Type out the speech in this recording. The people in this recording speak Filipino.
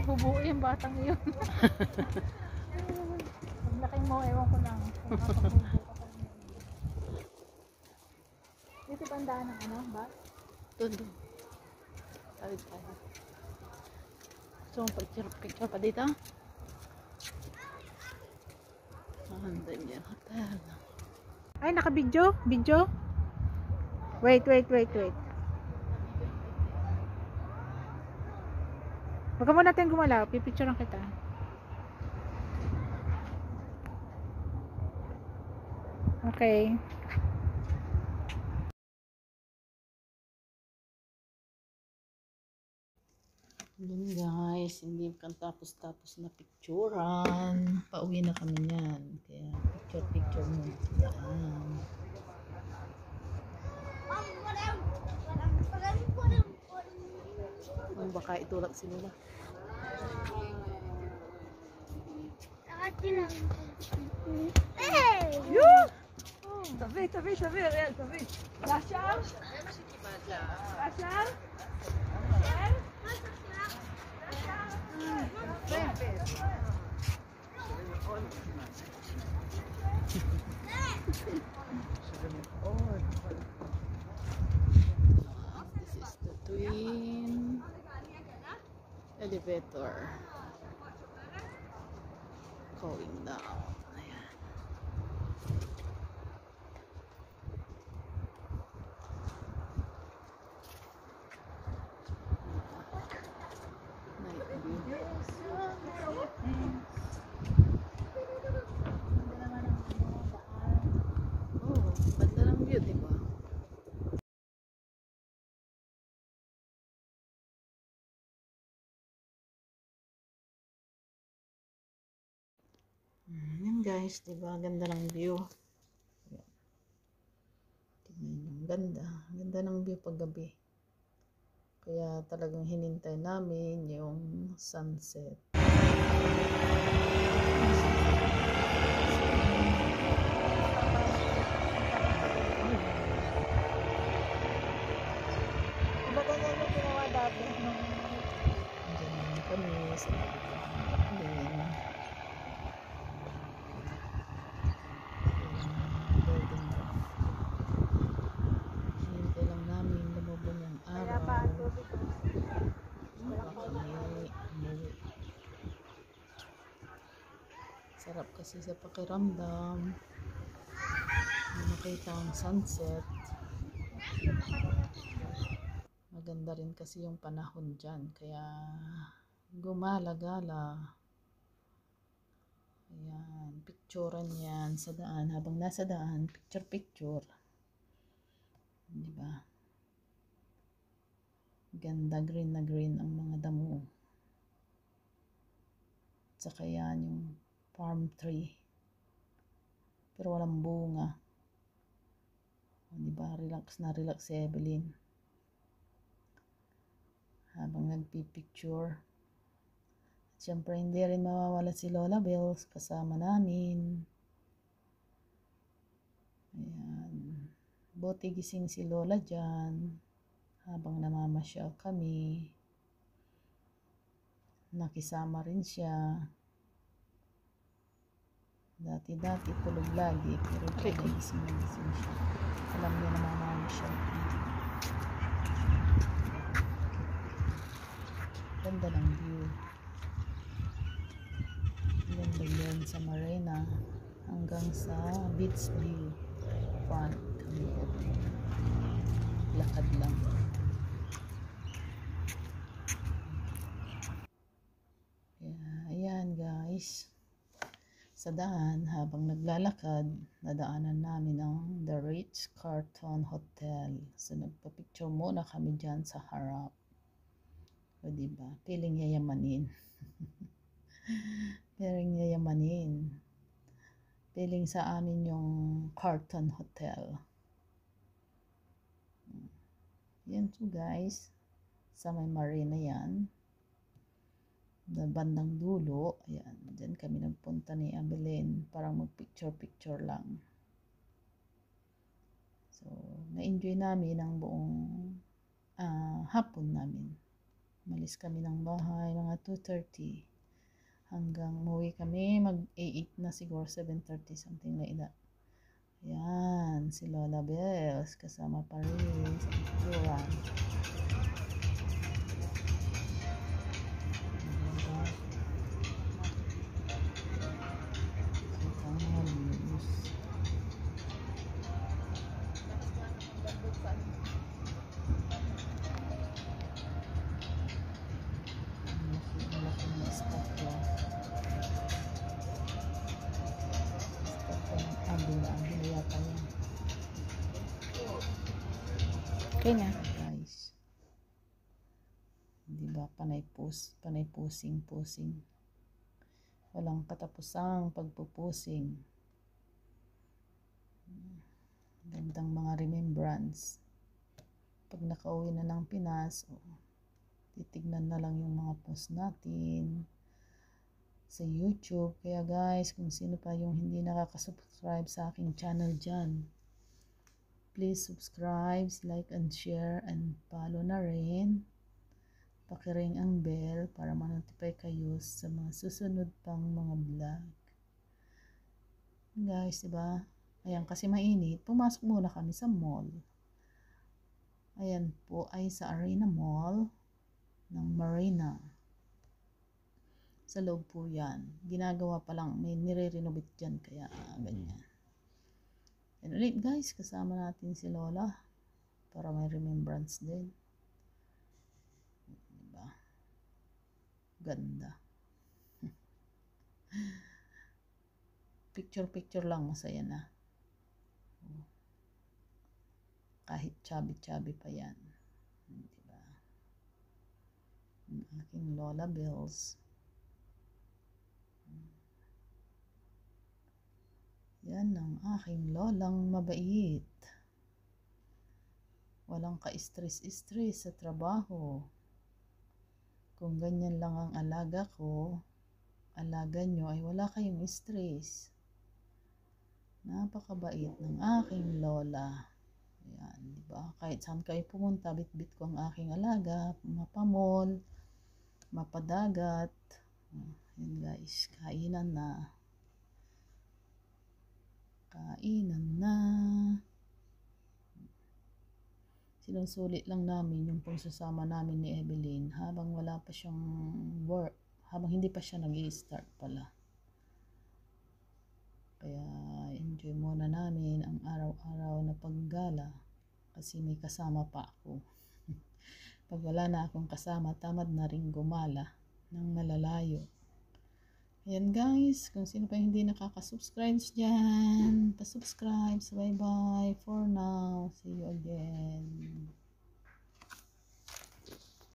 bubuo yung batang yun. Paglaki mo, ewan ko lang. Kung makapagbubuo ka pa rin. Dito bandaan ng ano, ba? Doon. Tawid tayo. So, picture pa dito. Andun yung hotel. Ay, naka-video? Video? Wait. Huwag ka muna natin gumalaw. Pipicturean kita. Okay. Yun guys, hindi kan tapos-tapos na picturean. Pauwi na kami niyan. Kaya picture muna. Yan. Baka itulak sila. Tabi, Ariel, tabi. Lasha? Lasha? This is the twin elevator going down. Ayan. Night view. Oh, ganda ng view, diba? Yan guys, diba? Ganda ng view. Tingnan yung ganda. Ganda ng view pag gabi. Kaya talagang hinintay namin yung sunset. Diba ganyan yung ginawa dati? Diyan naman kami sa hinintay lang namin lumubog ang Kaya pa araw. ang tubig. Sarap kasi sa pakiramdam na makita ang sunset. Maganda rin kasi yung panahon dyan, kaya gumala-gala. Ayan, picturean yan sa daan. Habang nasa daan, picture. Diba? Ganda, green na green ang mga damo. Tsaka yan yung palm tree. Pero walang bunga. Diba? Relax si Evelyn. Habang nagpipicture. Siyempre hindi rin mawawala si Lola Bells kasama namin. Ayan. Buti gising si Lola dyan. Habang namamasyal kami. Nakisama rin siya. Dati tulog lagi, pero gising siya. Alam niya na mamamasyal. Ganda ng view. Ganda yun sa Marina hanggang sa beach view front kami lakad lang. Ayan guys, sa daan habang naglalakad nadaanan namin ang The Ritz-Carlton Hotel. So nagpa-picture muna kami dyan sa harap. O diba, piling yayamanin. Piling sa amin yung Carlton Hotel. Yan po guys, sa may marina yan. Bandang dulo, ayan, dyan kami nagpunta ni Evelyn para mag-picture lang. So, na-enjoy namin ang buong hapon namin. Malis kami ng bahay mga 2:30 hanggang umuwi kami mag 8 na siguro 7:30 something like that. Yan, si Lola Bells kasama pa rin sa picturean. Okay na guys, diba panay pusing walang katapusang pagpupusing. Gandang mga remembrance pag nakauwi na ng Pinas. Titignan na lang yung mga post natin sa YouTube. Kaya guys, kung sino pa yung hindi nakaka-subscribe sa aking channel dyan, please subscribe, like and share, and follow na rin. Pakiring ang bell para ma-notify kayo sa mga susunod pang mga vlog. Guys, diba? Ayan, kasi mainit, pumasok muna kami sa mall. Ayan po ay sa Arena Mall ng Marina. Sa loob po yan. Ginagawa pa lang, may nire-renovate dyan, kaya ganyan. And ulit guys, kasama natin si Lola para may remembrance din. Diba? Ganda. Picture lang, masaya na. Kahit chubby pa yan. Diba? Ang aking Lola Bells. Yan ang aking lolang mabait. Walang ka-stress sa trabaho. Kung ganyan lang ang alaga ko, alaga nyo ay wala kayong stress. Napakabait ng aking lola. Yan, diba? Kahit saan kayo pumunta, bit-bit ko ang aking alaga, mapamol, mapadagat. Yan guys, kainan na. Sinusulit lang namin yung pagsasama namin ni Evelyn habang wala pa siyang work, habang hindi pa siya nag-i-start pala. Kaya enjoy muna namin ang araw-araw na paggala kasi may kasama pa ako. Pag wala na akong kasama, tamad na rin gumala ng malalayo. Ayan guys, kung sino pa hindi nakaka-subscribe dyan, pa-subscribe. So bye bye for now. See you again.